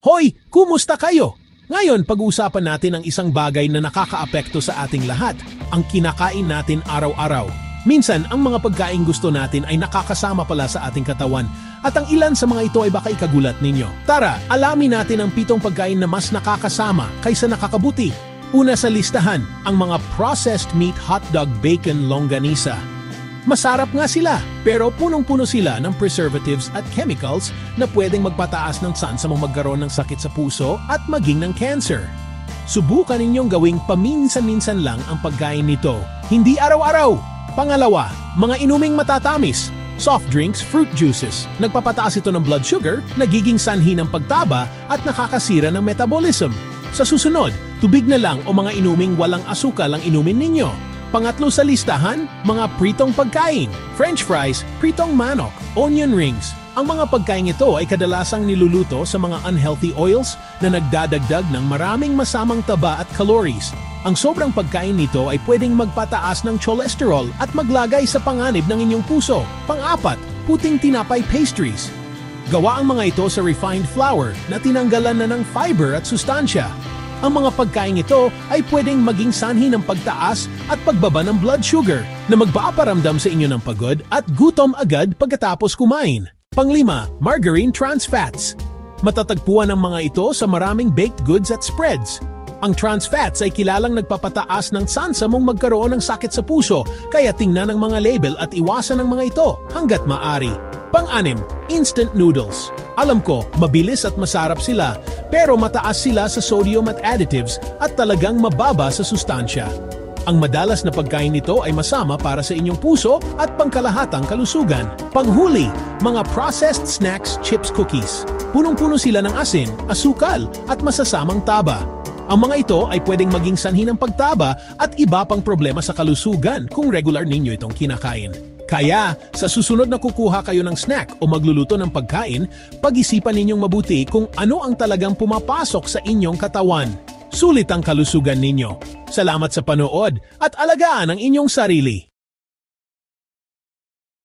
Hoy, kumusta kayo? Ngayon, pag-uusapan natin ang isang bagay na nakakaapekto sa ating lahat, ang kinakain natin araw-araw. Minsan, ang mga pagkain gusto natin ay nakakasama pala sa ating katawan at ang ilan sa mga ito ay baka ikagulat ninyo. Tara, alamin natin ang 7 pagkain na mas nakakasama kaysa nakakabuti. Una sa listahan, ang mga processed meat hotdog bacon longganisa. Masarap nga sila, pero punong-puno sila ng preservatives at chemicals na pwedeng magpataas ng tsansa mong magkaroon ng sakit sa puso at maging ng cancer. Subukan ninyong gawing paminsan-minsan lang ang pagkain nito, hindi araw-araw. Pangalawa, mga inuming matatamis, soft drinks, fruit juices. Nagpapataas ito ng blood sugar, nagiging sanhi ng pagtaba at nakakasira ng metabolism. Sa susunod, tubig na lang o mga inuming walang asukal ang inumin ninyo. Pangatlo sa listahan, mga pritong pagkain, french fries, pritong manok, onion rings. Ang mga pagkain ito ay kadalasang niluluto sa mga unhealthy oils na nagdadagdag ng maraming masamang taba at calories. Ang sobrang pagkain nito ay pwedeng magpataas ng cholesterol at maglagay sa panganib ng inyong puso. Pang-apat, puting tinapay pastries. Gawa ang mga ito sa refined flour na tinanggalan na ng fiber at sustansya. Ang mga pagkain ito ay pwedeng maging sanhi ng pagtaas at pagbaba ng blood sugar na magpaparamdam sa inyo ng pagod at gutom agad pagkatapos kumain. Panglima, margarine trans fats. Matatagpuan ang mga ito sa maraming baked goods at spreads. Ang trans fats ay kilalang nagpapataas ng tsansa mong magkaroon ng sakit sa puso, kaya tingnan ang mga label at iwasan ang mga ito hanggat maaari. Pang-anim, instant noodles. Alam ko, mabilis at masarap sila, pero mataas sila sa sodium at additives at talagang mababa sa sustansya. Ang madalas na pagkain nito ay masama para sa inyong puso at pangkalahatang kalusugan. Panghuli, mga processed snacks, chips, cookies. Punong-puno sila ng asin, asukal at masasamang taba. Ang mga ito ay pwedeng maging sanhi ng pagtaba at iba pang problema sa kalusugan kung regular ninyo itong kinakain. Kaya, sa susunod na kukuha kayo ng snack o magluluto ng pagkain, pag-isipan ninyong mabuti kung ano ang talagang pumapasok sa inyong katawan. Sulit ang kalusugan ninyo. Salamat sa panood at alagaan ang inyong sarili.